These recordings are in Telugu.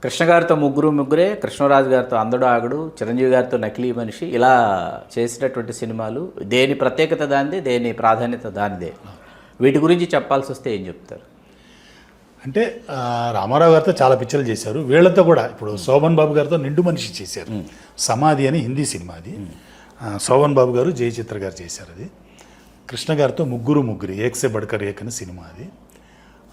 కృష్ణ గారితో ముగ్గురే, కృష్ణరాజు గారితో అందడు ఆగడు, చిరంజీవి గారితో నకిలీ మనిషి, ఇలా చేసినటువంటి సినిమాలు దేని ప్రత్యేకత దానిదే, దేని ప్రాధాన్యత దానిదే. వీటి గురించి చెప్పాల్సి వస్తే ఏం చెప్తారు? అంటే రామారావు గారితో చాలా పిక్చర్లు చేశారు. వీళ్ళతో కూడా ఇప్పుడు శోభన్ బాబు గారితో నిండు మనిషి చేశారు. సమాధి అని హిందీ సినిమా అది. శోభన్ బాబు గారు, జయచిత్ర గారు చేశారు అది. కృష్ణ గారితో ముగ్గురు ఏక్సే బడ్కర్ ఏక్ అని సినిమా అది.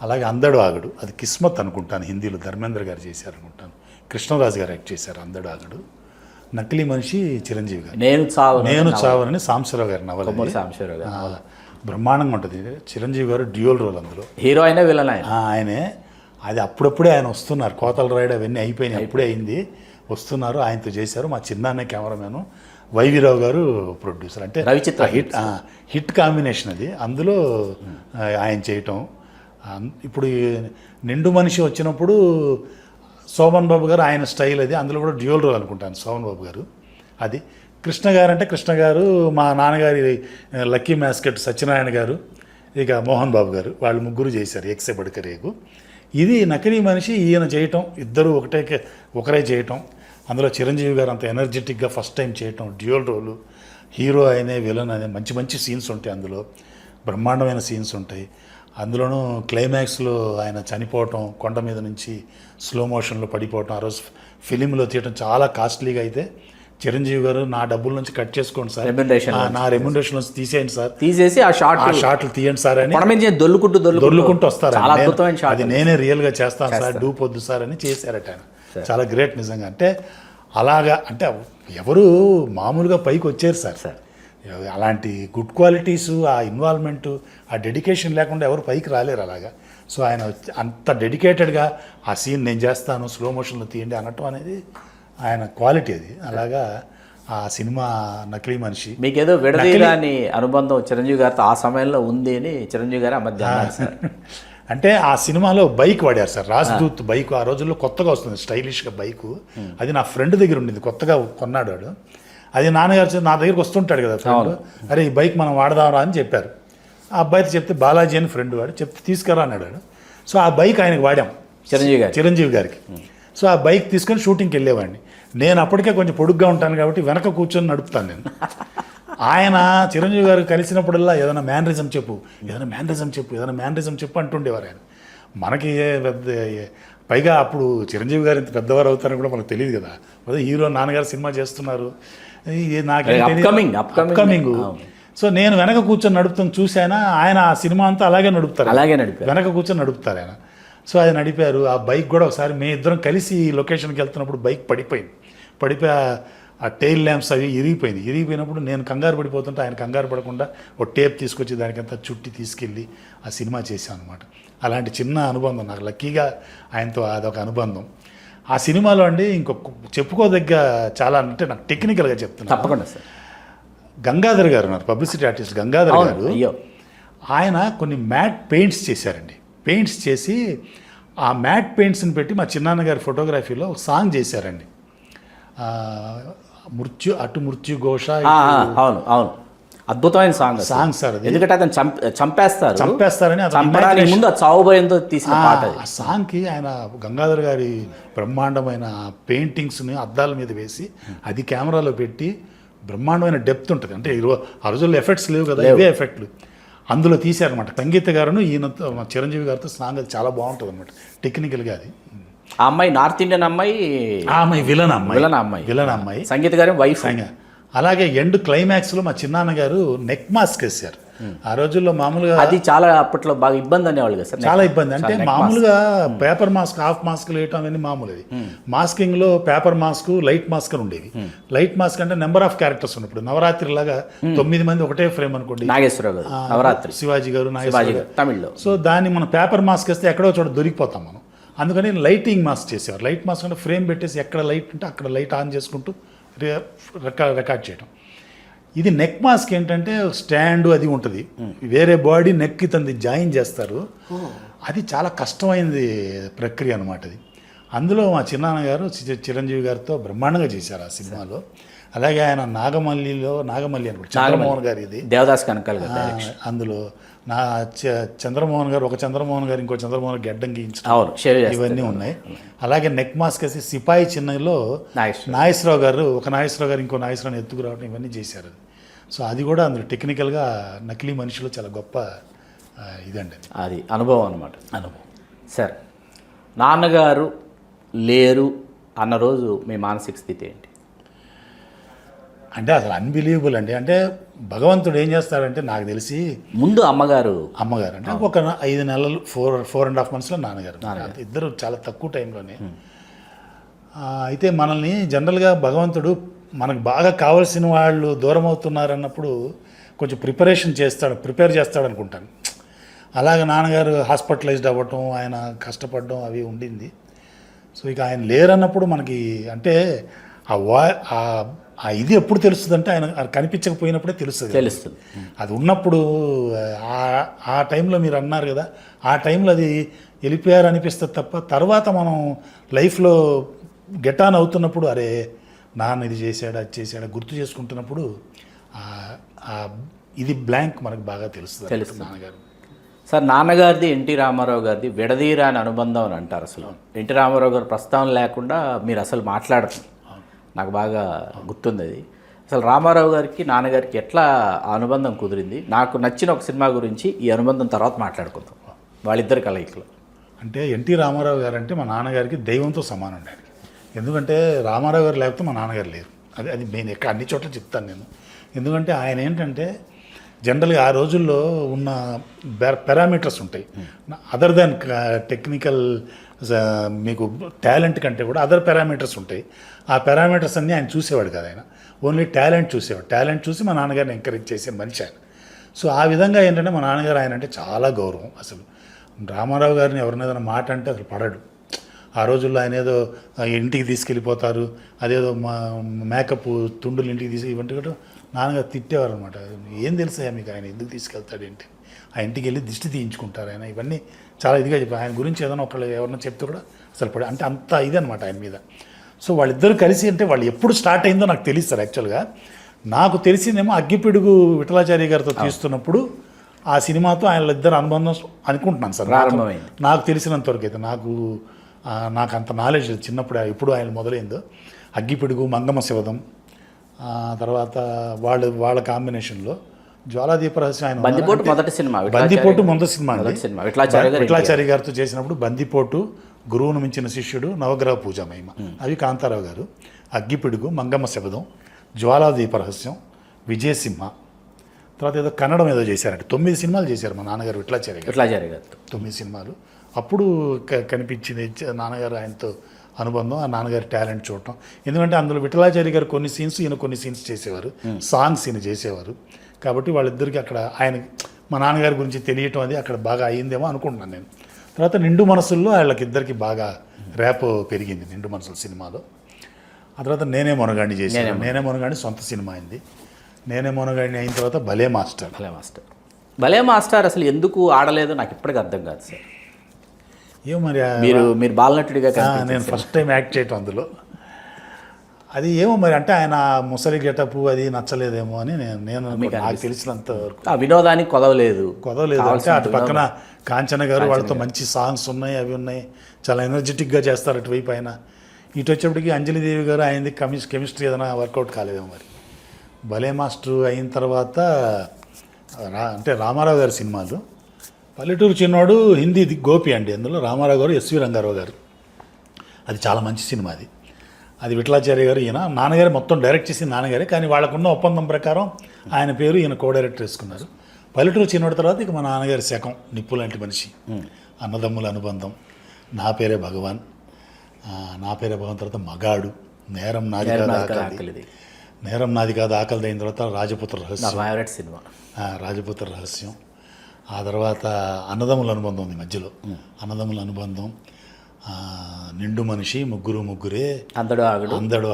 అలాగే అందడు ఆగడు, అది కిస్మత్ అనుకుంటాను, హిందీలో ధర్మేంద్ర గారు చేశారు అనుకుంటాను. కృష్ణరాజు గారు యాక్ట్ చేశారు అందడు ఆగడు. నకిలీ మనిషి చిరంజీవి గారు. నేను చావనని సాంబశివరావు గారి నవల, బ్రహ్మాండంగా ఉంటుంది. చిరంజీవి గారు డ్యూయల్ రోల్ అందులో, హీరో అయినా విలన్ ఆయనే. అది అప్పుడప్పుడే ఆయన వస్తున్నారు, కోతల రాయుడు అవన్నీ అయిపోయినాయి, అప్పుడే అయింది, వస్తున్నారు, ఆయనతో చేశారు. మా చిన్నాన్న కెమెరామెన్, వైవిరావు గారు ప్రొడ్యూసర్. అంటే రవిచిత్ర హిట్ కాంబినేషన్ అది. అందులో ఆయన చేయటం. ఇప్పుడు నిండు మనిషి వచ్చినప్పుడు శోభన్ బాబు గారు ఆయన స్టైల్ అది, అందులో కూడా డ్యూయల్ రోల్ అనుకుంటాను శోభన్ బాబు గారు. అది కృష్ణ గారు అంటే కృష్ణ గారు మా నాన్నగారి లక్కీ మ్యాస్కెట్ సత్యనారాయణ గారు, ఇక మోహన్ బాబు గారు, వాళ్ళు ముగ్గురు చేశారు ఎక్సే బడ్కర్ ఏకు. ఇది నకిలీ మనిషి ఈయన చేయటం, ఇద్దరు ఒకరే చేయటం. అందులో చిరంజీవి గారు అంత ఎనర్జెటిక్గా ఫస్ట్ టైం చేయటం, డ్యూయల్ రోలు, హీరో అయినే విలన్ అనే మంచి సీన్స్ ఉంటాయి అందులో, బ్రహ్మాండమైన సీన్స్ ఉంటాయి. అందులోనూ క్లైమాక్స్లో ఆయన చనిపోవటం, కొండ మీద నుంచి స్లో మోషన్లో పడిపోవటం, ఆ రోజు ఫిలింలో తీయటం చాలా కాస్ట్లీగా అయితే చిరంజీవి గారు నా డబ్బుల నుంచి కట్ చేసుకోండి సార్, నా రెమ్యునరేషన్ నుంచి తీసేయండి సార్, తీసేసి ఆ షాట్లు తీయండి సార్ అని దొల్లుకుంటూ వస్తారు. అది నేనే రియల్గా చేస్తాను సార్, డూప్ వద్దు సార్ అని చేశారట ఆయన. చాలా గ్రేట్ నిజంగా. అంటే అలాగా, అంటే ఎవరు మామూలుగా పైకి వచ్చారు సార్, అలాంటి గుడ్ క్వాలిటీస్, ఆ ఇన్వాల్వ్మెంట్, ఆ డెడికేషన్ లేకుండా ఎవరు పైకి రాలేరు అలాగా. సో ఆయన అంత డెడికేటెడ్గా ఆ సీన్ నేను చేస్తాను, స్లో మోషన్లో తీయండి అనటం అనేది ఆయన క్వాలిటీ అది. అలాగా ఆ సినిమా నకిలీ మనిషి. మీకేదో విడదీయని అనుబంధం చిరంజీవి గారితో ఆ సమయంలో ఉంది అని చిరంజీవి గారు ఆ మధ్య సార్. అంటే ఆ సినిమాలో బైక్ వాడారు సార్, రాజ్దూత్ బైక్. ఆ రోజుల్లో కొత్తగా వస్తుంది స్టైలిష్గా బైకు. అది నా ఫ్రెండ్ దగ్గర ఉండింది, కొత్తగా కొన్నాడు వాడు. అది నాన్నగారు నా దగ్గరికి వస్తుంటాడు కదా ఫ్రెండ్, అరే ఈ బైక్ మనం వాడదాంరా అని చెప్పారు. ఆ అబ్బాయితో చెప్తే బాలాజీ అని ఫ్రెండ్ వాడు, చెప్తే తీసుకురా అన్నాడు. సో ఆ బైక్ ఆయనకు వాడాం, చిరంజీవి గారికి. సో ఆ బైక్ తీసుకొని షూటింగ్కి వెళ్ళేవాడిని. నేను అప్పటికే కొంచెం పొడుగ్గా ఉంటాను కాబట్టి వెనక కూర్చొని నడుపుతాను నేను. ఆయన చిరంజీవి గారు కలిసినప్పుడల్లా ఏదైనా మేనరిజం చెప్పు అంటుండేవారు ఆయన. మనకి పెద్ద, పైగా అప్పుడు చిరంజీవి గారు ఇంత పెద్దవారు అవుతారని కూడా మనకు తెలియదు కదా. అదే హీరో నాన్నగారు సినిమా చేస్తున్నారు, అప్కమింగ్. సో నేను వెనక కూర్చొని నడుపుతాను చూసానా, ఆయన ఆ సినిమా అంతా అలాగే నడుపుతారు, వెనక కూర్చొని నడుపుతారు ఆయన. సో ఆయన నడిపారు. ఆ బైక్ కూడా ఒకసారి మేము ఇద్దరం కలిసి లొకేషన్కి వెళ్తున్నప్పుడు బైక్ పడిపోయి ఆ టైల్ ల్యాంప్స్ అవి ఇరిగిపోయినప్పుడు నేను కంగారు పడిపోతుంటే ఆయన కంగారు పడకుండా ఒక టేప్ తీసుకొచ్చి దానికంతా చుట్టి తీసుకెళ్ళి ఆ సినిమా చేశాను అనమాట. అలాంటి చిన్న అనుబంధం నాకు, లక్కీగా ఆయనతో అదొక అనుబంధం. ఆ సినిమాలో అండి ఇంకొక చెప్పుకోదగ్గ చాలా, అంటే నాకు టెక్నికల్గా చెప్తున్నాను. తప్పకుండా సార్. గంగాధర్ గారు ఉన్నారు, పబ్లిసిటీ ఆర్టిస్ట్ గంగాధర్ గారు. ఆయన కొన్ని మ్యాట్ పెయింట్స్ చేశారండి. పెయింట్స్ చేసి ఆ మ్యాట్ పెయింట్స్ని పెట్టి మా చిన్నాన్నగారి ఫోటోగ్రఫీలో ఒక సాంగ్ చేశారండి. మృత్యు ఘోష. అవును, అద్భుతమైన సాంగ్ సార్. ఎందుకంటే అతను చంపేస్తారని ముందు చావుభయంతో తీసిన పాట. ఆ సాంగ్కి ఆయన గంగాధర్ గారి బ్రహ్మాండమైన పెయింటింగ్స్ని అద్దాల మీద వేసి అది కెమెరాలో పెట్టి బ్రహ్మాండమైన డెప్త్ ఉంటుంది. అంటే ఆ రోజుల్లో ఎఫెక్ట్స్ లేవు కదా, ఇవే ఎఫెక్ట్లు అందులో తీశారనమాట. సంగీత గారును ఈయనతో చిరంజీవి గారితో సాంగ్ అది చాలా బాగుంటుంది అనమాట టెక్నికల్గా. అది ఆ అమ్మాయి నార్త్ ఇండియన్ అమ్మాయి, విలన్ అమ్మాయి, సంగీత గారి వైఫ్. అలాగే ఎండ్ క్లైమాక్స్లో మా చిన్నాన్న గారు నెక్ మాస్క్ వేశారు. ఆ రోజుల్లో మామూలుగా అది చాలా అప్పట్లో బాగా ఇబ్బంది అనేవాళ్ళు కదా సార్. చాలా ఇబ్బంది. అంటే మామూలుగా పేపర్ మాస్క్, హాఫ్ మాస్క్ వేయటం అవన్నీ మామూలు. అది మాస్కింగ్లో పేపర్ మాస్క్, లైట్ మాస్క్ అని ఉండేవి. లైట్ మాస్క్ అంటే నెంబర్ ఆఫ్ క్యారెక్టర్స్ ఉన్నప్పుడు నవరాత్రి లాగా 9 మంది ఒకటే ఫ్రేమ్ అనుకోండి, నాగేశ్వరరావు గారు నవరాత్రి, శివాజీ గారు, నాగేశ్వరరావు గారు తమిళ్లో. సో దాన్ని మనం పేపర్ మాస్క్ వేస్తే ఎక్కడో చోట దొరికిపోతాం మనం. అందుకని లైటింగ్ మాస్క్ చేసేవారు. లైట్ మాస్క్ అంటే ఫ్రేమ్ పెట్టేసి ఎక్కడ లైట్ ఉంటే అక్కడ లైట్ ఆన్ చేసుకుంటూ రికార్డ్ చేయడం. ఇది నెక్ మాస్క్ ఏంటంటే స్టాండ్ అది ఉంటుంది, వేరే బాడీ నెక్కి తంది జాయిన్ చేస్తారు. అది చాలా కష్టమైనది ప్రక్రియ అనమాట అది. అందులో మా చిన్నాన్న గారు చిరంజీవి గారితో బ్రహ్మాండంగా చేశారు ఆ సినిమాలో. అలాగే ఆయన నాగమల్లి అనుకుంటా చంద్రమోహన్ గారి ఇది దేవదాస్ కనకాల గారు. అందులో చంద్రమోహన్ గారు ఒక చంద్రమోహన్ గారు ఇంకో చంద్రమోహన్ గారు గెడ్డం గీయించడం అవును, షేర్ చేస్తారు. ఇవన్నీ ఉన్నాయి. అలాగే నెక్ మాస్క్ వేసి సిపాయి చిన్నలో నాగేశ్వరరావు గారు ఒక నాగేశ్వరరావు గారు ఇంకో నాగేశ్వరరావు ఎత్తుకురావడం ఇవన్నీ చేశారు. సో అది కూడా అందులో టెక్నికల్గా నకిలీ మనిషిలో చాలా గొప్ప ఇదండి. అది అనుభవం అనమాట. అనుభవం. సార్, నాన్నగారు లేరు అన్న రోజు మీ మానసిక స్థితి ఏంటి? అంటే అసలు అన్బిలీవబుల్ అండి. అంటే భగవంతుడు ఏం చేస్తాడంటే నాకు తెలిసి ముందు అమ్మగారు అంటే ఒక 5 నెలలు 4.5 monthsలో నాన్నగారు. ఇద్దరు చాలా తక్కువ టైంలోనే. అయితే మనల్ని జనరల్గా భగవంతుడు మనకు బాగా కావాల్సిన వాళ్ళు దూరం అవుతున్నారు అన్నప్పుడు కొంచెం ప్రిపేర్ చేస్తాడు అనుకుంటాను. అలాగే నాన్నగారు హాస్పిటలైజ్డ్ అవ్వటం, ఆయన కష్టపడడం అవి ఉండింది. సో ఇక ఆయన లేరన్నప్పుడు మనకి అంటే ఆ ఇది ఎప్పుడు తెలుస్తుంది అంటే ఆయన కనిపించకపోయినప్పుడే తెలుస్తుంది. అది ఉన్నప్పుడు ఆ టైంలో మీరు అన్నారు కదా, ఆ టైంలో అది వెళ్ళిపోయారు అనిపిస్తుంది తప్ప తర్వాత మనం లైఫ్లో గెట్ ఆన్ అవుతున్నప్పుడు అరే నాన్న ఇది చేశాడు అది చేశాడు గుర్తు చేసుకుంటున్నప్పుడు ఇది బ్లాంక్ మనకు బాగా తెలుస్తుంది నాన్నగారు. సార్, నాన్నగారిది ఎన్టీ రామారావు గారిది విడదీరాని అనుబంధం అని అంటారు. అసలు ఎన్టీ రామారావు గారు ప్రస్తావన లేకుండా మీరు అసలు మాట్లాడరు. నాకు బాగా గుర్తుంది అది. అసలు రామారావు గారికి నాన్నగారికి ఎట్లా ఆ అనుబంధం కుదిరింది? నాకు నచ్చిన ఒక సినిమా గురించి ఈ అనుబంధం తర్వాత మాట్లాడుకుందాం, వాళ్ళిద్దరి కలయికలో. అంటే ఎన్టీ రామారావు గారు అంటే మా నాన్నగారికి దైవంతో సమానం అండి. ఎందుకంటే రామారావు గారు లేకపోతే మా నాన్నగారు లేరు. అది నేను అన్ని చోట్ల చెప్తాను నేను. ఎందుకంటే ఆయన ఏంటంటే జనరల్గా ఆ రోజుల్లో ఉన్న పారామీటర్స్ ఉంటాయి, అదర్ దాన్ టెక్నికల్ మీకు టాలెంట్ కంటే కూడా అదర్ పారామీటర్స్ ఉంటాయి. ఆ పారామీటర్స్ అన్నీ ఆయన చూసేవాడు కదా, ఆయన ఓన్లీ టాలెంట్ చూసేవాడు. టాలెంట్ చూసి మా నాన్నగారిని ఎంకరేజ్ చేసే మనిషి ఆయన. సో ఆ విధంగా ఏంటంటే మా నాన్నగారు ఆయన అంటే చాలా గౌరవం. అసలు రామారావు గారిని ఎవరిని ఏదైనా మాట అంటే అసలు పడడు. ఆ రోజుల్లో ఆయన ఏదో ఇంటికి తీసుకెళ్ళిపోతారు, అదేదో మేకప్ తుండులు ఇంటికి ఇవంటి కూడా నాన్నగారు తిట్టేవారు అనమాట. ఏం తెలుసా మీకు ఆయన ఎందుకు తీసుకెళ్తాడు ఏంటి, ఆ ఇంటికి వెళ్ళి దిష్టి తీయించుకుంటారు ఆయన. ఇవన్నీ చాలా ఇదిగా చెప్పారు. ఆయన గురించి ఏదైనా ఒకళ్ళు ఎవరన్నా చెప్తే కూడా అసలు అంటే అంత ఇది అనమాట ఆయన మీద. సో వాళ్ళిద్దరు కలిసి అంటే వాళ్ళు ఎప్పుడు స్టార్ట్ అయిందో నాకు తెలియదు సార్. యాక్చువల్గా నాకు తెలిసిందేమో అగ్గిపిడుగు విఠలాచార్య గారితో తీస్తున్నప్పుడు ఆ సినిమాతో వాళ్ళిద్దరు అనుబంధం అనుకుంటున్నాను సార్. నాకు తెలిసినంతవరకు అయితే నాకు అంత నాలెడ్జ్ చిన్నప్పుడు ఎప్పుడు ఆయన మొదలైందో అగ్గిపిడుగు, మంగమ్మ శివదం, తర్వాత వాళ్ళ కాంబినేషన్లో జ్వాలాదీప రహస్యం, ఆయన బందిపోటు మొదటి సినిమా విఠలాచార్య గారితో చేసినప్పుడు బందిపోటు, గురువును మించిన శిష్యుడు, నవగ్రహ పూజ మహిమ, అవి కాంతారావు గారు. అగ్గిపిడుగు, మంగమ్మ శబదం, జ్వాలాదీప రహస్యం, విజయసింహ, తర్వాత ఏదో కన్నడం ఏదో చేశారంటే 9 సినిమాలు చేశారు మా నాన్నగారు విఠలాచార్య గారు. 9 సినిమాలు. అప్పుడు కనిపించింది నాన్నగారు ఆయనతో అనుబంధం, ఆ నాన్నగారి టాలెంట్ చూడటం. ఎందుకంటే అందులో విఠలాచార్య గారు కొన్ని సీన్స్, ఈయన కొన్ని సీన్స్ చేసేవారు, సాంగ్స్ ఈయన చేసేవారు. కాబట్టి వాళ్ళిద్దరికి అక్కడ ఆయన మా నాన్నగారి గురించి తెలియటం అది అక్కడ బాగా అయ్యిందేమో అనుకుంటున్నాను నేను. తర్వాత నిండు మనసుల్లో వాళ్ళకిద్దరికి బాగా ర్యాప్ పెరిగింది నిండు మనసుల సినిమాలో. ఆ తర్వాత నేనే మొనగాడిని చేశాను. నేనే మొనగాడిని సొంత సినిమా అయింది. నేనే మొనగాడిని అయిన తర్వాత భలే మాస్టర్ అసలు ఎందుకు ఆడలేదు నాకు ఇప్పటికీ అర్థం కాదు సార్. ఏమో మరి మీరు బాలనటుడిగా నేను ఫస్ట్ టైం యాక్ట్ చేయటం అందులో అది ఏమో మరి అంటే ఆయన ముసలి గెటప్ అది నచ్చలేదేమో అని నేను నాకు తెలిసినంత వరకు వినోదానికి కొదవలేదు అంటే అటు పక్కన కాంచన గారు వాళ్ళతో మంచి సాంగ్స్ ఉన్నాయి, అవి ఉన్నాయి, చాలా ఎనర్జెటిక్గా చేస్తారు అటువైపు. ఆయన ఇటు వచ్చేప్పటికి అంజలిదేవి గారు ఆయనది కెమిస్ట్రీ ఏదైనా వర్కౌట్ కాలేదేమో మరి. భలే మాస్టర్ అయిన తర్వాత అంటే రామారావు గారి సినిమాలు, పల్లెటూరు చిన్నోడు హిందీ గోపి అండి. అందులో రామారావు గారు, ఎస్వి రంగారావు గారు, అది చాలా మంచి సినిమా. అది విఠలాచార్య గారు, ఈయన నాన్నగారు మొత్తం డైరెక్ట్ చేసిన నాన్నగారే, కానీ వాళ్ళకున్న ఒప్పందం ప్రకారం ఆయన పేరు ఈయన కో డైరెక్టర్ వేసుకున్నారు. పల్లెటూరు చిన్నోడి తర్వాత ఇక మా నాన్నగారి శకం, నిప్పు లాంటి మనిషి, అన్నదమ్ముల అనుబంధం, నా పేరే భగవాన్ తర్వాత మగాడు, నేరం నాది కాదు ఆకలిది అయిన తర్వాత రాజపుత్ర రహస్యం. ఆ తర్వాత అన్నదమ్ముల అనుబంధం ఉంది మధ్యలో, అన్నదమ్ముల అనుబంధం, నిండు మనిషి, ముగ్గురే, అందడు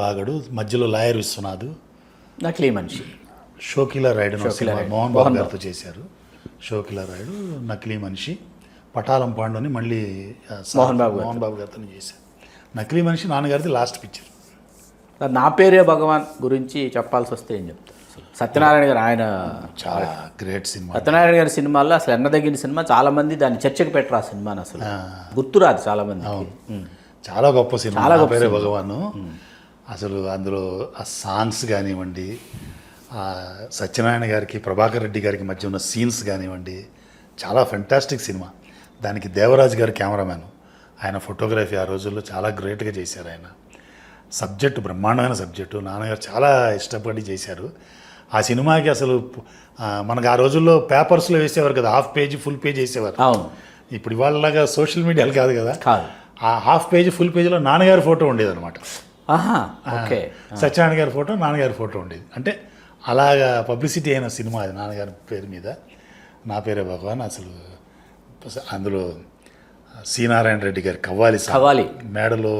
ఆగడు, మధ్యలో లాయర్ విశ్వనాథ్, నకిలీ మనిషి, షోకిలా రాయుడు మోహన్ బాబు గారితో చేశారు. షోకిలా రాయుడు, నకిలీ మనిషి, పటాలం పాండు అని మళ్ళీ మోహన్ బాబు గారితో చేశారు. నకిలీ మనిషి నాన్నగారిది లాస్ట్ పిక్చర్. నా పేరే భగవాన్ గురించి చెప్పాల్సి వస్తే ఏం చెప్తారు? సత్యనారాయణ గారు ఆయన చాలా గ్రేట్ సినిమా. సత్యనారాయణ గారి సినిమాల్లో అసలు ఎన్నదగిన సినిమా. చాలా మంది దాన్ని చర్చకు పెట్టరు ఆ సినిమాని, అసలు గుర్తురాదు చాలా మంది. చాలా గొప్ప సినిమా నా పేరే భగవాను. అసలు అందులో ఆ సాంగ్స్ కానివ్వండి, ఆ సత్యనారాయణ గారికి ప్రభాకర్ రెడ్డి గారికి మధ్య ఉన్న సీన్స్ కానివ్వండి, చాలా ఫెంటాస్టిక్ సినిమా. దానికి దేవరాజ్ గారు కెమెరామ్యాన్. ఆయన ఫోటోగ్రఫీ ఆ రోజుల్లో చాలా గ్రేట్గా చేశారు. ఆయన సబ్జెక్టు బ్రహ్మాండమైన సబ్జెక్టు, నాన్నగారు చాలా ఇష్టపడి చేశారు. ఆ సినిమాకి అసలు మనకు ఆ రోజుల్లో పేపర్స్లో వేసేవారు కదా, హాఫ్ పేజీ ఫుల్ పేజ్ వేసేవారు. అవును. ఇప్పుడు ఇవాళలాగా సోషల్ మీడియాలు కాదు కదా. కాదు. ఆ హాఫ్ పేజీ ఫుల్ పేజీలో నాన్నగారి ఫోటో ఉండేది అనమాట. ఓకే. సత్యనారాయణ గారి ఫోటో, నాన్నగారి ఫోటో ఉండేది. అంటే అలాగా పబ్లిసిటీ అయిన సినిమా అది నాన్నగారి పేరు మీద, నా పేరే భగవాన్. అసలు అందులో సి నారాయణ రెడ్డి గారి కవ్వాలి మేడలో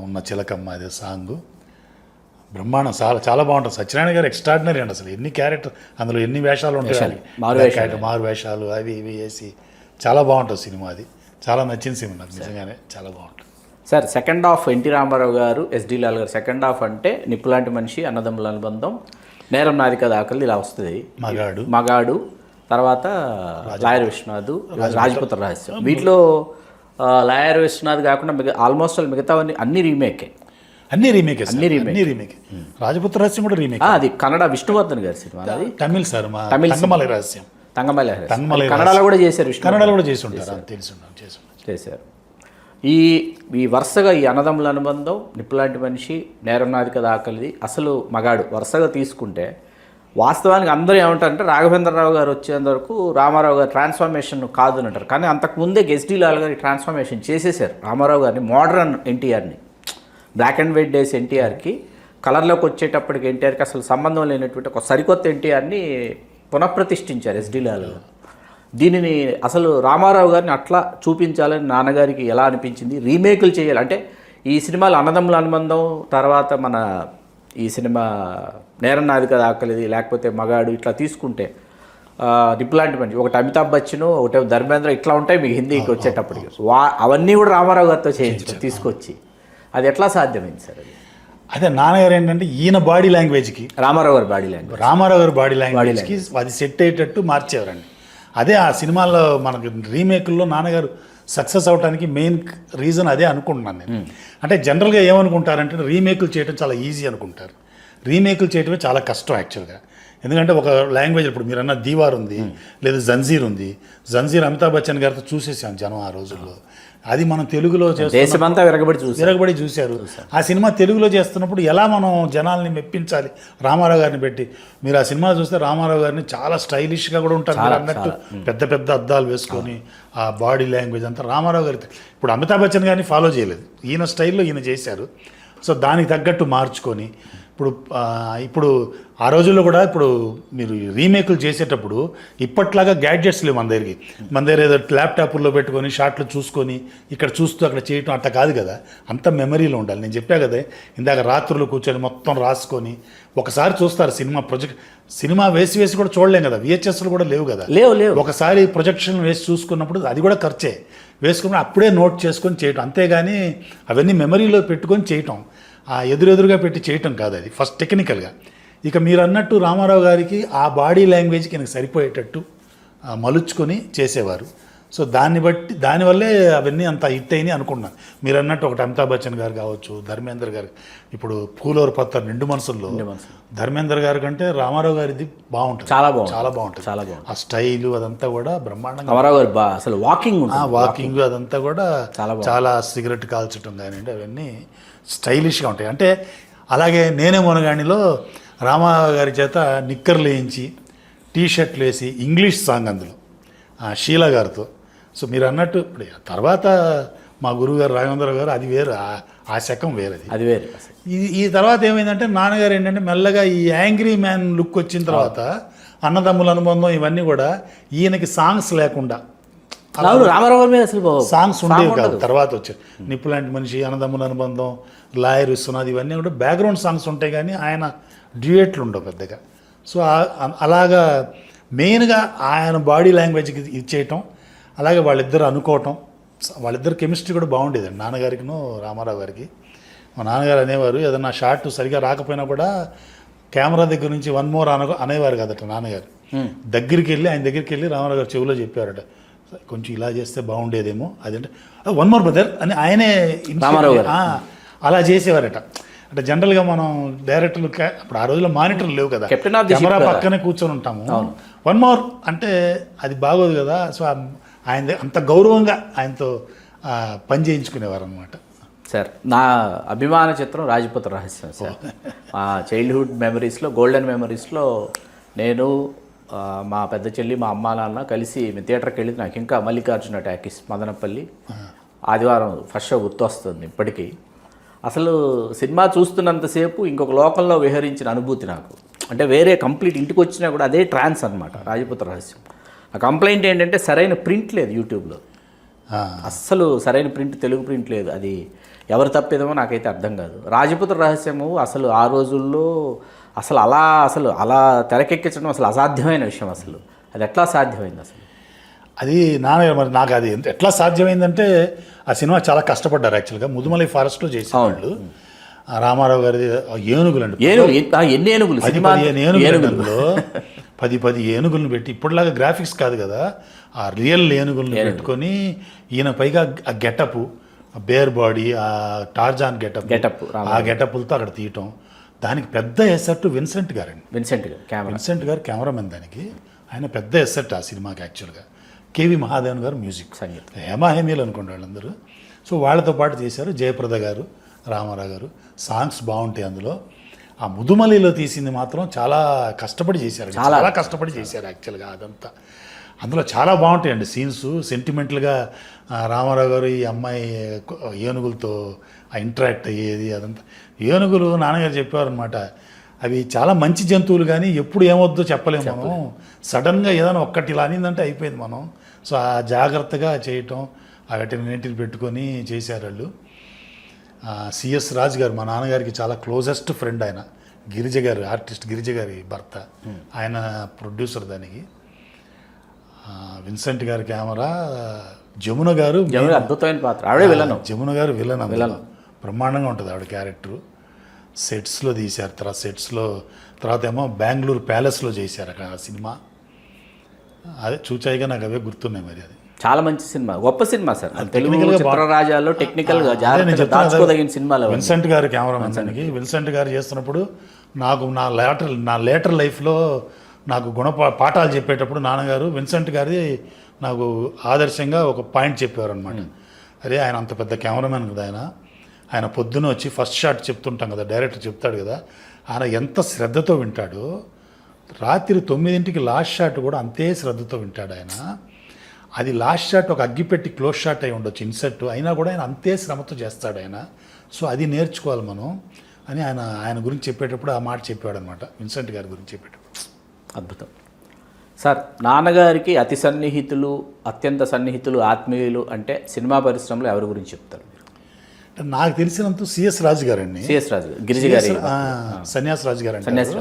ఉన్న చిలకమ్మ అదే సాంగ్ బ్రహ్మాండం. చాలా చాలా బాగుంటుంది. సత్యనారాయణ గారు ఎక్స్ట్రాడినరీ అండి. అసలు ఎన్ని క్యారెక్టర్, అందులో ఎన్ని వేషాలు ఉంటాయి, మారు వేషాలు అవి ఇవి వేసి చాలా బాగుంటుంది సినిమా. అది చాలా నచ్చిన సినిమా నాకు, నిజంగానే చాలా బాగుంటుంది. Sir, second half NT Rama Rao, SD Lal గారు సెకండ్ హాఫ్ అంటే నిప్పులాంటి మనిషి, అన్నదమ్ముల అనుబంధం, నేరం నాది కదా ఆకలి, ఇలా వస్తుంది. మగాడు తర్వాత లాయర్ విశ్వనాథ్, రాజపుత్ర రహస్యం. వీటిలో లాయర్ విశ్వనాథ్ కాకుండా ఆల్మోస్ట్ మిగతా అన్ని రీమేకే. అన్ని రీమేక్. రాజపుత్ర రహస్యం కూడా రీమేక్. అది కన్నడ విష్ణువర్ధన్ గారి సినిమా. అది తమిళ్ సార్, తంగమలై రహస్యం. కన్నడలో కూడా చేశారు, కన్నడలో కూడా చేసి ఉంటారు, చేశారు. ఈ వరుసగా ఈ అన్నదమ్ముల అనుబంధం, నిప్పులాంటి మనిషి, నేరం నాది కదా ఆకలిది, అసలు మగాడు వరుసగా తీసుకుంటే వాస్తవానికి అందరూ ఏమంటారంటే రాఘవేంద్రరావు గారు వచ్చేంత వరకు రామారావు గారు ట్రాన్స్ఫర్మేషన్ కాదు అని అంటారు. కానీ అంతకుముందే ఎస్డి లాల్ గారు ట్రాన్స్ఫర్మేషన్ చేసేసారు రామారావు గారిని. మోడర్న్ ఎన్టీఆర్ని, బ్లాక్ అండ్ వైట్ డేస్ ఎన్టీఆర్కి కలర్లోకి వచ్చేటప్పటికి ఎన్టీఆర్కి అసలు సంబంధం లేనటువంటి ఒక సరికొత్త ఎన్టీఆర్ని పునఃప్రతిష్ఠించారు ఎస్డి లాల్ గారు. దీనిని అసలు రామారావు గారిని అట్లా చూపించాలని నాన్నగారికి ఎలా అనిపించింది? రీమేకులు చేయాలి అంటే ఈ సినిమాలు అన్నదమ్ముల అనుబంధం తర్వాత మన ఈ సినిమా నేరం నాది కదా ఆకలిది, లేకపోతే మగాడు, ఇట్లా తీసుకుంటే నిప్పులాంటి మనిషి, ఒకటి అమితాబ్ బచ్చన్, ఒకటి ధర్మేంద్ర, ఇట్లా ఉంటాయి మీకు హిందీకి వచ్చేటప్పటికి. అవన్నీ కూడా రామారావు గారితో చేయించు తీసుకొచ్చి, అది ఎట్లా సాధ్యమైంది సార్? అదే నాన్నగారు ఏంటంటే ఈయన బాడీ లాంగ్వేజ్కి రామారావు గారి బాడీ లాంగ్వేజ్కి అది సెట్ అయ్యేటట్టు మార్చేవారండి. అదే ఆ సినిమాల్లో మనకు రీమేకుల్లో నాన్నగారు సక్సెస్ అవడానికి మెయిన్ రీజన్ అదే అనుకుంటున్నాను నేను. అంటే జనరల్గా ఏమనుకుంటారంటే రీమేకులు చేయడం చాలా ఈజీ అనుకుంటారు. రీమేకులు చేయడమే చాలా కష్టం యాక్చువల్గా. ఎందుకంటే ఒక లాంగ్వేజ్, ఇప్పుడు మీరు అన్న దీవార్ ఉంది, లేదా జంజీర్ ఉంది. జంజీర్ అమితాబ్ బచ్చన్ గారితో చూసేసాం జనం ఆ రోజుల్లో. అది మనం తెలుగులో దేశమంతా విరగబడి చూశారు. ఆ సినిమా తెలుగులో చేస్తున్నప్పుడు ఎలా మనం జనాల్ని మెప్పించాలి రామారావు గారిని పెట్టి. మీరు ఆ సినిమా చూస్తే రామారావు గారిని చాలా స్టైలిష్గా కూడా ఉంటారు మీరు అన్నట్టు, పెద్ద పెద్ద అద్దాలు వేసుకొని ఆ బాడీ లాంగ్వేజ్ అంతా రామారావు గారి. ఇప్పుడు అమితాబ్ బచ్చన్ గారిని ఫాలో చేయలేదు, ఈయన స్టైల్లో ఈయన చేశారు. సో దానికి తగ్గట్టు మార్చుకొని ఇప్పుడు ఆ రోజుల్లో కూడా ఇప్పుడు మీరు రీమేకులు చేసేటప్పుడు ఇప్పట్లాగా గ్యాడ్జెట్స్ లేవు మన దగ్గరికి. మన దగ్గర ఏదో ల్యాప్టాప్లో పెట్టుకొని షార్ట్లు చూసుకొని ఇక్కడ చూస్తూ అక్కడ చేయటం అట్లా కాదు కదా, అంత మెమరీలో ఉండాలి. నేను చెప్పా కదా ఇందాక, రాత్రులు కూర్చొని మొత్తం రాసుకొని ఒకసారి చూస్తారు. సినిమా వేసి కూడా చూడలేం కదా, విహెచ్ఎస్లు కూడా లేవు కదా, లేవు. ఒకసారి ప్రొజెక్షన్ వేసి చూసుకున్నప్పుడు అది కూడా ఖర్చే. వేసుకున్నప్పుడు అప్పుడే నోట్ చేసుకొని చేయటం, అంతేగాని అవన్నీ మెమరీలో పెట్టుకొని చేయటం, ఎదురుగా పెట్టి చేయటం కాదు. అది ఫస్ట్ టెక్నికల్గా. ఇక మీరు అన్నట్టు రామారావు గారికి ఆ బాడీ లాంగ్వేజ్కి నాకు సరిపోయేటట్టు మలుచుకొని చేసేవారు. సో దానివల్లే అవన్నీ అంత హిట్ అయినాయి అనుకున్నాను. మీరు అన్నట్టు ఒకటి అమితాబ్ బచ్చన్ గారు కావచ్చు, ధర్మేంద్ర గారు, ఇప్పుడు పూలూరు పత్తర్ నిండు మనసుల్లో ధర్మేంద్ర గారి కంటే రామారావు గారిది బాగుంటుంది, చాలా బాగుంటుంది. ఆ స్టైలు అదంతా కూడా బ్రహ్మాండంగా. రామారావు గారు అసలు వాకింగ్ అదంతా కూడా చాలా సిగరెట్ కాల్చడం కానివ్వండి, అవన్నీ స్టైలిష్గా ఉంటాయి. అంటే అలాగే నేనే మొనగాణిలో రామారావు గారి చేత నిక్కర్లు వేయించి టీషర్ట్లు వేసి ఇంగ్లీష్ సాంగ్ అందులో షీలా గారితో. సో మీరు అన్నట్టు ఇప్పుడు తర్వాత మా గురువు గారు రాఘవేంద్ర గారు, అది వేరు, ఆ శకం వేరేది, అది వేరు. ఈ తర్వాత ఏమైందంటే నాన్నగారు ఏంటంటే మెల్లగా ఈ యాంగ్రీ మ్యాన్ లుక్ వచ్చిన తర్వాత అన్నదమ్ముల అనుబంధం ఇవన్నీ కూడా ఈయనకి సాంగ్స్ లేకుండా రామారావు మీద అసలు సాంగ్స్ ఉండేవి కాదు. తర్వాత వచ్చాయి నిప్పులాంటి మనిషి, అన్నదమ్ముల అనుబంధం, లాయర్ విశ్వనాథ్, ఇవన్నీ కూడా బ్యాక్గ్రౌండ్ సాంగ్స్ ఉంటాయి కానీ ఆయన డ్యూయెట్లు ఉండవు పెద్దగా. సో అలాగా మెయిన్గా ఆయన బాడీ లాంగ్వేజ్కి ఇచ్చేయటం, అలాగే వాళ్ళిద్దరు అనుకోవటం, వాళ్ళిద్దరు కెమిస్ట్రీ కూడా బాగుండేదండి నాన్నగారికిను రామారావు గారికి. మా నాన్నగారు అనేవారు ఏదన్నా షాట్ సరిగా రాకపోయినా కూడా కెమెరా దగ్గర నుంచి 1 more అనేవారు కదట నాన్నగారు. ఆయన దగ్గరికి వెళ్ళి రామారావు గారు చెవిలో చెప్పారట, కొంచెం ఇలా చేస్తే బాగుండేదేమో, అదంటే 1 more బ్రదర్ అని ఆయనే అలా చేసేవారట. అంటే జనరల్గా మనం డైరెక్టర్లు అప్పుడు ఆ రోజుల్లో మానిటర్లు లేవు కదా, కెమెరా పక్కనే కూర్చొని ఉంటాము. 1 more అంటే అది బాగోదు కదా. సో ఆయన అంత గౌరవంగా ఆయనతో పని చేయించుకునేవారు అనమాట. సార్ నా అభిమాన చిత్రం రాజపుత్ర రహస్యం సార్. మా చైల్డ్హుడ్ మెమరీస్లో, గోల్డెన్ మెమరీస్లో నేను మా పెద్ద చెల్లి, మా అమ్మ నాన్న కలిసి థియేటర్కి వెళ్ళి, నాకు ఇంకా మల్లికార్జున టాకీస్ మదనపల్లి ఆదివారం ఫస్ట్ షో గుర్తొస్తుంది ఇప్పటికీ. అసలు సినిమా చూస్తున్నంతసేపు ఇంకొక లోకంలో విహరించిన అనుభూతి నాకు. అంటే వేరే కంప్లీట్ ఇంటికి వచ్చినా కూడా అదే ట్రాన్స్ అనమాట రాజపుత్ర రహస్యం. ఆ కంప్లైంట్ ఏంటంటే సరైన ప్రింట్ లేదు యూట్యూబ్లో, అస్సలు సరైన ప్రింట్, తెలుగు ప్రింట్ లేదు. అది ఎవరు తప్పేదేమో నాకైతే అర్థం కాదు. రాజపుత్ర రహస్యము అసలు ఆ రోజుల్లో అసలు అలా తెరకెక్కించడం అసలు అసాధ్యమైన విషయం. అసలు అది ఎట్లా సాధ్యమైంది అసలు? అది నాన్నగారు మరి నాకు అది ఎట్లా సాధ్యమైందంటే ఆ సినిమా చాలా కష్టపడ్డారు. యాక్చువల్గా ముదుమలై ఫారెస్ట్లో చేసేవాళ్ళు. రామారావు గారి ఏనుగులు అండి, ఎన్ని ఏనుగులు, 10 ఏనుగులలో 10 ఏనుగులను పెట్టి, ఇప్పటిలాగా గ్రాఫిక్స్ కాదు కదా, ఆ రియల్ ఏనుగులను పెట్టుకొని ఈయన పైగా ఆ గెటప్, బేర్ బాడీ, ఆ టార్జాన్ గెటప్, ఆ గెటప్లతో అక్కడ తీయటం. దానికి పెద్ద ఎసెట్ విన్సెంట్ గారండి. విన్సెంట్ గారు కెమెరామెన్. దానికి ఆయన పెద్ద ఎసెట్ ఆ సినిమాకి యాక్చువల్గా. కేవి మహాదేవన్ గారు మ్యూజిక్, హేమాహేమీలు అనుకోండి వాళ్ళందరూ. సో వాళ్ళతో పాటు చేశారు. జయప్రద గారు, రామారావు గారు. సాంగ్స్ బాగుంటాయి అందులో. ఆ ముదుమలిలో తీసింది మాత్రం చాలా కష్టపడి చేశారు, చాలా కష్టపడి చేశారు యాక్చువల్గా. అదంతా అందులో చాలా బాగుంటాయండి సీన్స్. సెంటిమెంటల్గా రామారావు గారు ఈ అమ్మాయి ఏనుగులతో ఇంటరాక్ట్ అయ్యేది అదంతా. ఏనుగులు నాన్నగారు చెప్పేవారు అనమాట, అవి చాలా మంచి జంతువులు, కానీ ఎప్పుడు ఏమొద్దో చెప్పలేము మనం. సడన్గా ఏదైనా ఒక్కటి ఇలా అనిందంటే అయిపోయింది మనం. సో ఆ జాగ్రత్తగా చేయటం, వాటిని పెట్టుకొని చేశారు వాళ్ళు. సిఎస్ రాజు గారు మా నాన్నగారికి చాలా క్లోజెస్ట్ ఫ్రెండ్. ఆయన గిరిజ గారు, ఆర్టిస్ట్ గిరిజ గారి భర్త, ఆయన ప్రొడ్యూసర్ దానికి. విన్సెంట్ గారి కెమెరా, జమున గారు అద్భుతమైన పాత్ర. జమున గారు విలన్ బ్రహ్మాండంగా ఉంటుంది ఆవిడ క్యారెక్టరు. సెట్స్లో తీశారు. తర్వాత ఏమో బెంగళూరు ప్యాలెస్లో చేశారు అక్కడ ఆ సినిమా. అదే చూచాయిగా నాకు అవే గుర్తున్నాయి. మరి అది చాలా మంచి సినిమా, గొప్ప సినిమా సార్. తెలుగు చిత్రరాజాల్లో టెక్నికల్గా దాచుకోదగిన సినిమాలు. విన్సెంట్ గారు కెమెరామెన్ దానికి. విన్సెంట్ గారు చేస్తున్నప్పుడు నాకు నా లేటర్ లైఫ్లో నాకు పాఠాలు చెప్పేటప్పుడు నాన్నగారు విన్సెంట్ గారి నాకు ఆదర్శంగా ఒక పాయింట్ చెప్పేవారు అనమాట. అరే ఆయన అంత పెద్ద కెమెరామెన్ కదా, ఆయన పొద్దున వచ్చి ఫస్ట్ షాట్ చెప్తుంటాం కదా, డైరెక్టర్ చెప్తాడు కదా, ఆయన ఎంత శ్రద్ధతో వింటాడో, రాత్రి 9ంటికి లాస్ట్ షాట్ కూడా అంతే శ్రద్ధతో వింటాడు ఆయన. అది లాస్ట్ షాట్ ఒక అగ్గిపెట్టి క్లోజ్ షాట్ అయి ఉండొచ్చు, ఇన్సెట్ అయినా కూడా ఆయన అంతే శ్రమతో చేస్తాడు ఆయన. సో అది నేర్చుకోవాలి మనం అని ఆయన గురించి చెప్పేటప్పుడు ఆ మాట చెప్పాడు అనమాట, విన్సెంట్ గారి గురించి చెప్పేటప్పుడు. అద్భుతం సార్. నాన్నగారికి అతి సన్నిహితులు, అత్యంత సన్నిహితులు, ఆత్మీయులు అంటే సినిమా పరిశ్రమలో ఎవరి గురించి చెప్తారు? నాకు తెలిసినంత సిఎస్ రాజు గారండి. సిఎస్ రాజు, గిరిజ గారి సన్యాస్ రాజు గారు అండి.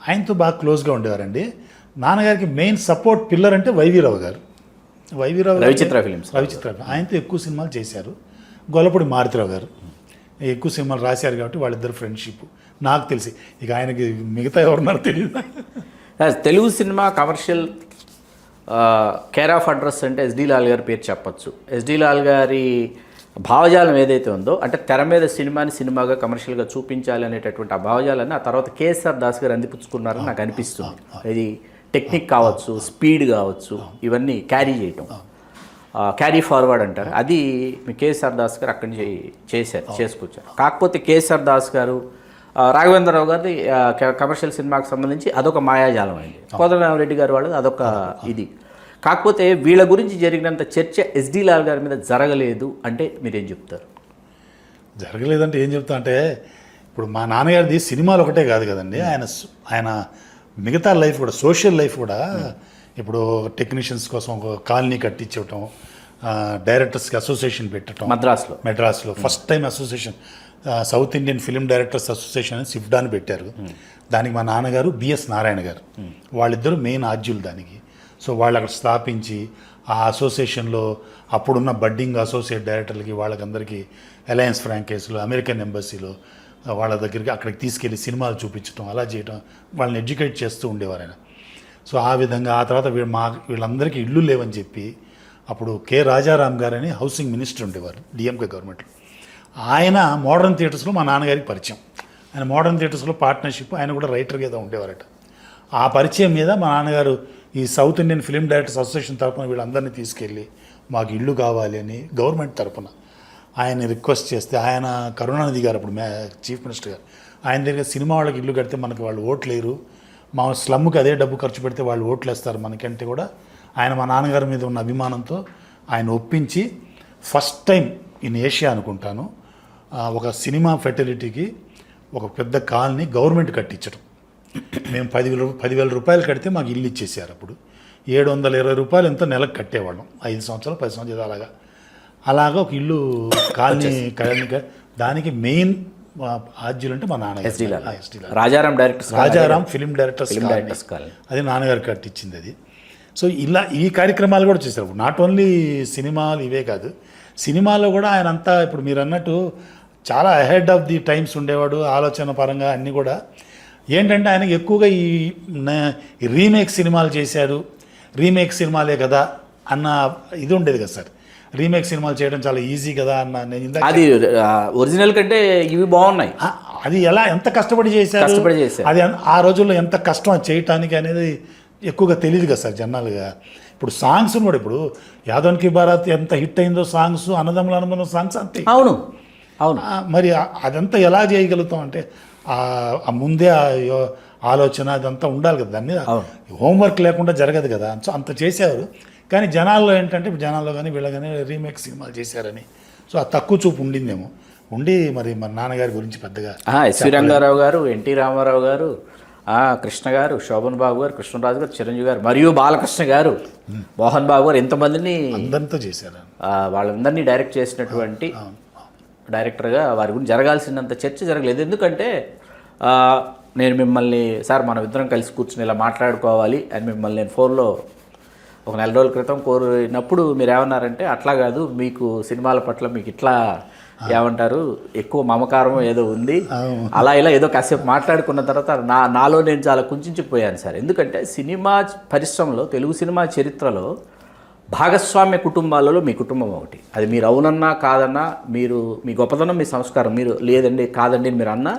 ఆయనతో బాగా క్లోజ్గా ఉండేవారండి. నాన్నగారికి మెయిన్ సపోర్ట్ పిల్లర్ అంటే వైవీరావు గారు. రవిచిత్ర ఫిలిమ్స్, ఆయనతో ఎక్కువ సినిమాలు చేశారు. గొల్లపూడి మారుతిరావు గారు ఎక్కువ సినిమాలు రాశారు కాబట్టి వాళ్ళిద్దరు ఫ్రెండ్షిప్ నాకు తెలిసి. ఇక ఆయనకి మిగతా ఎవరున్నారో తెలియదు. Telugu cinema commercial care of address అంటే ఎస్డి లాల్ గారి పేరు చెప్పచ్చు. ఎస్డి లాల్ గారి భావజాలం ఏదైతే ఉందో, అంటే తెర మీద సినిమాగా కమర్షియల్గా చూపించాలి అనేటటువంటి ఆ భావజాలాన్ని ఆ తర్వాత కేఎస్ఆర్ దాస్ గారు అందిపుచ్చుకున్నారని నాకు అనిపిస్తుంది. ఇది టెక్నిక్ కావచ్చు, స్పీడ్ కావచ్చు, ఇవన్నీ క్యారీ చేయటం, క్యారీ ఫార్వర్డ్ అంటారు. అది మీ కేఎస్ఆర్ దాస్ గారు అక్కడి నుంచి చేసుకొచ్చారు. కాకపోతే కేఎస్ఆర్ దాస్ గారు, రాఘవేంద్రరావు గారిది కమర్షియల్ సినిమాకి సంబంధించి అదొక మాయాజాలం అయింది. కోదండరామరెడ్డి గారు వాళ్ళది అదొక ఇది. కాకపోతే వీళ్ళ గురించి జరిగినంత చర్చ ఎస్డి లాల్ గారి మీద జరగలేదు అంటే మీరేం చెప్తారు? జరగలేదంటే ఏం చెప్తా అంటే, ఇప్పుడు మా నాన్నగారిది సినిమాలు ఒకటే కాదు కదండి, ఆయన మిగతా లైఫ్ కూడా, సోషల్ లైఫ్ కూడా. ఇప్పుడు టెక్నీషియన్స్ కోసం ఒక కాలనీ కట్టించటం, డైరెక్టర్స్కి అసోసియేషన్ పెట్టడం మెడ్రాస్లో first time association, south Indian film directors association అని సిఫ్డాని పెట్టారు. దానికి మా నాన్నగారు బిఎస్ నారాయణ గారు వాళ్ళిద్దరూ మెయిన్ ఆద్యులు దానికి. సో వాళ్ళు అక్కడ స్థాపించి ఆ అసోసియేషన్లో అప్పుడున్న బడ్డింగ్ అసోసియేట్ డైరెక్టర్లకి వాళ్ళకందరికీ అలయన్స్ ఫ్రాంకైస్లో అమెరికన్ ఎంబసీలో వాళ్ళ దగ్గరికి అక్కడికి తీసుకెళ్ళి సినిమాలు చూపించడం అలా చేయడం వాళ్ళని ఎడ్యుకేట్ చేస్తూ ఉండేవారు ఆయన. సో ఆ విధంగా ఆ తర్వాత వీళ్ళందరికీ ఇళ్ళు లేవని చెప్పి అప్పుడు కె రాజారాం గారని హౌసింగ్ మినిస్టర్ ఉండేవారు డిఎంకే గవర్నమెంట్లో. ఆయన మోడర్న్ థియేటర్స్లో మా నాన్నగారికి పరిచయం. ఆయన మోడర్న్ థియేటర్స్లో పార్ట్నర్షిప్, ఆయన కూడా రైటర్గా ఏదో ఉండేవారట. ఆ పరిచయం మీద మా నాన్నగారు ఈ south Indian film directors association తరఫున వీళ్ళందరినీ తీసుకెళ్ళి మాకు ఇల్లు కావాలి అని గవర్నమెంట్ తరఫున ఆయన రిక్వెస్ట్ చేస్తే, ఆయన కరుణానిధి గారు అప్పుడు చీఫ్ మినిస్టర్ గారు, ఆయన దగ్గర సినిమా వాళ్ళకి ఇల్లు కడితే మనకి వాళ్ళు ఓట్లేరు, మా స్లమ్కి అదే డబ్బు ఖర్చు పెడితే వాళ్ళు ఓట్లు వేస్తారు మనకంటే కూడా ఆయన మా నాన్నగారి మీద ఉన్న అభిమానంతో ఆయన ఒప్పించి ఫస్ట్ టైం ఇన్ ఏషియా అనుకుంటాను ఒక సినిమా ఫెర్టిలిటీకి ఒక పెద్ద కాలనీ గవర్నమెంట్ కట్టించడం. మేము 10,000 రూపాయలు కడితే మాకు ఇల్లు ఇచ్చేసారు. అప్పుడు 720 రూపాయలు ఎంతో నెలకు కట్టేవాళ్ళం, 5 సంవత్సరాలు 10 సంవత్సరాలు అలాగా ఒక ఇల్లు కాలనీ దానికి మెయిన్ ఆద్యులు అంటే మా నాన్నగారు రాజారాం ఫిలిం డైరెక్టర్స్ అది నాన్నగారు కట్టించింది అది. సో ఇలా ఈ కార్యక్రమాలు కూడా చేశారు. నాట్ ఓన్లీ సినిమాలు ఇవే కాదు, సినిమాలో కూడా ఆయన అంతా ఇప్పుడు మీరు అన్నట్టు చాలా అహెడ్ ఆఫ్ ది టైమ్స్ ఉండేవాడు ఆలోచన పరంగా అన్నీ కూడా. ఏంటంటే ఆయనకి ఎక్కువగా ఈ రీమేక్ సినిమాలు చేశాడు, రీమేక్ సినిమాలే కదా అన్న ఇది ఉండేది కదా సార్. రీమేక్ సినిమాలు చేయడం చాలా ఈజీ కదా అన్న నేను అది ఒరిజినల్ కంటే ఇవి బాగున్నాయి. అది ఎలా ఎంత కష్టపడి చేశారు అది ఆ రోజుల్లో ఎంత కష్టం అది చేయటానికి అనేది ఎక్కువగా తెలియదు కదా సార్ జనాలుగా. ఇప్పుడు సాంగ్స్ కూడా ఇప్పుడు యాదవ్ కి భారత్ ఎంత హిట్ అయిందో సాంగ్స్, అన్నదమ్ముల అనుబంధం సాంగ్స్ అంతే. అవును అవును. మరి అదంతా ఎలా చేయగలుగుతాం అంటే ఆ ముందే ఆలోచన అదంతా ఉండాలి కదా, దాని మీద హోంవర్క్ లేకుండా జరగదు కదా. సో అంత చేసేవారు. కానీ జనాల్లో ఏంటంటే జనాల్లో కానీ వీళ్ళ కానీ రీమేక్ సినిమాలు చేశారని సో ఆ తక్కువ చూపు ఉండిందేమో మరి నాన్నగారి గురించి పెద్దగా ఎస్వి రంగారావు గారు, ఎన్టీ రామారావు గారు, కృష్ణ గారు, శోభన్ బాబు గారు, కృష్ణరాజు గారు, చిరంజీవి గారు మరియు బాలకృష్ణ గారు, మోహన్ బాబు గారు ఎంతమందిని అందరితో చేశారు. వాళ్ళందరినీ డైరెక్ట్ చేసినటువంటి డైరెక్టర్గా వారి గురించి జరగాల్సినంత చర్చ జరగలేదు. ఎందుకంటే నేను మిమ్మల్ని సార్ మనం ఇద్దరం కలిసి కూర్చుని ఇలా మాట్లాడుకోవాలి అని మిమ్మల్ని నేను ఫోన్లో ఒక 4 రోజుల క్రితం కోరినప్పుడు మీరు ఏమన్నారంటే అట్లా కాదు, మీకు సినిమాల పట్ల మీకు ఇట్లా ఏమంటారు ఎక్కువ మమకారం ఏదో ఉంది, అలా ఇలా ఏదో కాసేపు మాట్లాడుకున్న తర్వాత నాలో నేను చాలా కుంచిపోయాను సార్. ఎందుకంటే సినిమా పరిశ్రమలో, తెలుగు సినిమా చరిత్రలో భాగస్వామ్య కుటుంబాలలో మీ కుటుంబం ఒకటి. అది మీరు అవునన్నా కాదన్నా, మీరు మీ గొప్పతనం మీ సంస్కారం, మీరు లేదండి కాదండి మీరు అన్నా,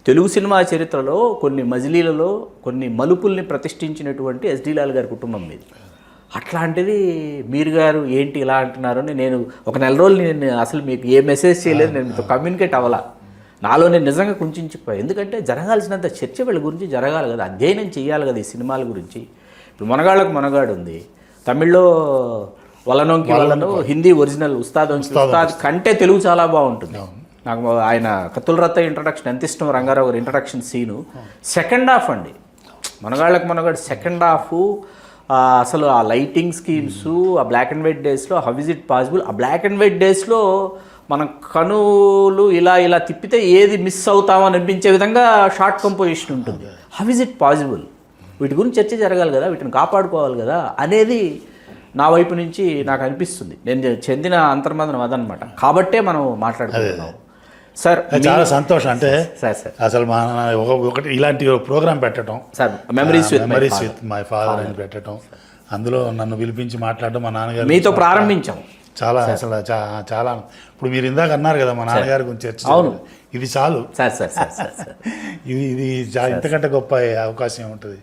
తెలుగు సినిమా చరిత్రలో కొన్ని మజిలీలలో కొన్ని మలుపుల్ని ప్రతిష్ఠించినటువంటి ఎస్డి లాల్ గారి కుటుంబం మీది. అట్లాంటిది మీరు గారు ఏంటి ఇలా అంటున్నారు అని నేను ఒక 4 రోజులు నేను అసలు మీకు ఏ మెసేజ్ చేయలేదు, నేను మీతో కమ్యూనికేట్ అవ్వాలా. నాలో నేను నిజంగా కుంచిపోయాను. ఎందుకంటే జరగాల్సినంత చర్చ వీళ్ళ గురించి జరగాలి కదా, అధ్యయనం చేయాలి కదా ఈ సినిమాల గురించి. ఇప్పుడు మనగాళ్ళకు మనగాడు ఉంది, తమిళ్లో వలనోంకి వలను, హిందీ ఒరిజినల్ ఉస్తాద్ కంటే తెలుగు చాలా బాగుంటుంది. నాకు ఆయన కత్తుల రత్త ఇంట్రడక్షన్ ఎంత ఇష్టం, రంగారావు గారి ఇంట్రడక్షన్ సీను. సెకండ్ హాఫ్ అండి, మనగాళ్ళకు మనగాడు సెకండ్ హాఫ్ అసలు ఆ లైటింగ్ స్కీమ్స్, ఆ బ్లాక్ అండ్ వైట్ డేస్లో హౌ ఇస్ ఇట్ పాసిబుల్, ఆ బ్లాక్ అండ్ వైట్ డేస్లో మనం కనులు ఇలా తిప్పితే ఏది మిస్ అవుతామని అనిపించే విధంగా షార్ట్ కంపోజిషన్ ఉంటుంది. హౌ ఇస్ ఇట్ పాసిబుల్, వీటి గురించి చర్చ జరగాలి కదా, వీటిని కాపాడుకోవాలి కదా అనేది నా వైపు నుంచి నాకు అనిపిస్తుంది. నేను చెందిన అంతర్మదనం అదనమాట. కాబట్టే మనం మాట్లాడుకుంటున్నాం సార్. చాలా సంతోషం. అంటే అసలు ఒకటి ఇలాంటి ప్రోగ్రామ్ పెట్టడం sir, memories with my father అని పెట్టడం, అందులో నన్ను పిలిపించి మాట్లాడడం, మా నాన్నగారు మీతో ప్రారంభించాం. చాలా అసలు చాలా ఇప్పుడు మీరు ఇందాక అన్నారు కదా మా నాన్నగారి గురించి చర్చ, అవును ఇది చాలు సార్ సార్ ఇది ఇంతకంటే గొప్ప అవకాశం ఉంటుంది.